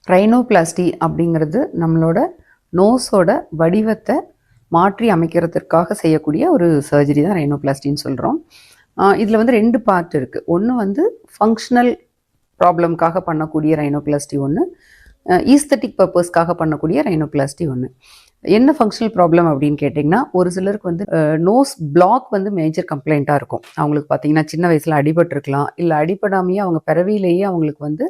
Rhinoplasty அப்படிங்கிறது நம்மளோட நோஸோட வடிவத்தை மாற்றி அமைக்கிறதுக்காக செய்யக்கூடிய ஒரு சர்ஜரி தான் ரைனோபிளாஸ்டின்னு சொல்கிறோம். இதில் வந்து 2 பார்ட் இருக்குது. ஒன்று வந்து ஃபங்க்ஷனல் ப்ராப்ளம்காக பண்ணக்கூடிய ரைனோபிளாஸ்டி ஒன்று, ஈஸ்தட்டிக் பர்பஸ்க்காக பண்ணக்கூடிய ரைனோபிளாஸ்டி ஒன்று. என்ன ஃபங்க்ஷனல் ப்ராப்ளம் அப்படின்னு கேட்டிங்கன்னா, ஒரு சிலருக்கு வந்து நோஸ் பிளாக் வந்து மேஜர் கம்ப்ளைண்ட்டாக இருக்கும். அவங்களுக்கு பார்த்தீங்கன்னா சின்ன வயசில் அடிபட்டிருக்கலாம், இல்லை அடிபடாமையே அவங்க பிறவியிலேயே அவங்களுக்கு வந்து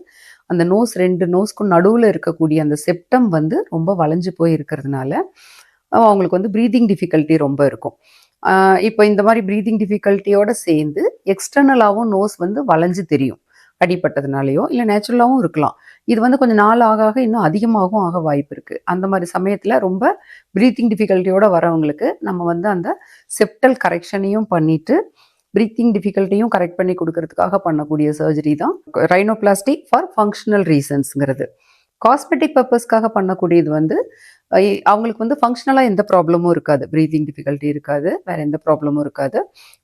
அந்த நோஸ் 2 நோஸ்க்கும் நடுவில் இருக்கக்கூடிய அந்த செப்டம் வந்து ரொம்ப வளைஞ்சு போய் இருக்கிறதுனால அவங்களுக்கு வந்து ப்ரீதிங் டிஃபிகல்ட்டி ரொம்ப இருக்கும். இப்போ இந்த மாதிரி ப்ரீதிங் டிஃபிகல்ட்டியோடு சேர்ந்து எக்ஸ்டர்னலாகவும் நோஸ் வந்து வளைஞ்சு தெரியும். அடிபட்டதுனாலையோ இல்லை நேச்சுரலாகவும் இருக்கலாம். இது வந்து கொஞ்சம் நாள் ஆக ஆக இன்னும் அதிகமாகவும் ஆக வாய்ப்பு இருக்குது. அந்த மாதிரி சமயத்தில் ரொம்ப ப்ரீத்திங் டிஃபிகல்ட்டியோடு வரவங்களுக்கு நம்ம வந்து அந்த செப்டல் கரெக்ஷனையும் பண்ணிவிட்டு ப்ரீத்திங் டிஃபிகல்ட்டியும் கரெக்ட் பண்ணி கொடுக்கறதுக்காக பண்ணக்கூடிய சர்ஜரி தான் ரைனோபிளாஸ்டி ஃபார் ஃபங்க்ஷனல் ரீசன்ஸுங்கிறது. காஸ்மெட்டிக் பர்பஸ்க்காக பண்ணக்கூடியது வந்து அவங்களுக்கு வந்து ஃபங்க்ஷனலாக எந்த ப்ராப்ளமும் இருக்காது, ப்ரீத்திங் டிஃபிகல்ட்டி இருக்காது, வேறு எந்த ப்ராப்ளமும் இருக்காது.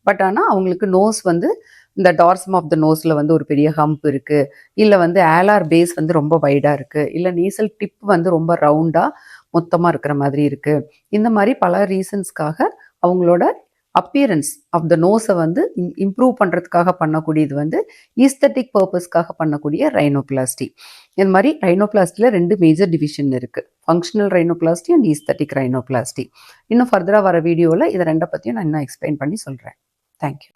பட் ஆனால் அவங்களுக்கு நோஸ் வந்து இந்த டார்சம் ஆஃப் த நோஸில் வந்து ஒரு பெரிய ஹம்ப் இருக்குது, இல்லை வந்து ஆலார் பேஸ் வந்து ரொம்ப வைடாக இருக்குது, இல்லை நேசல் டிப் வந்து ரொம்ப ரவுண்டாக மொத்தமாக இருக்கிற மாதிரி இருக்குது. இந்த மாதிரி பல ரீசன்ஸ்க்காக அவங்களோட அப்பியரன்ஸ் ஆஃப் த நோஸை வந்து இம்ப்ரூவ் பண்ணுறதுக்காக பண்ணக்கூடியது வந்து ஈஸ்தட்டிக் பர்பஸ்க்காக பண்ணக்கூடிய ரைனோபிளாஸ்டி. இந்த மாதிரி ரைனோபிளாஸ்டியில் 2 மேஜர் டிவிஷன் இருக்குது, functional rhinoplasty and aesthetic rhinoplasty. இன்னும் ஃபர்தராக வர வீடியோவில் இதை 2 பற்றியும் நான் இன்னும் எக்ஸ்பிளைன் பண்ணி சொல்கிறேன். தேங்க்யூ.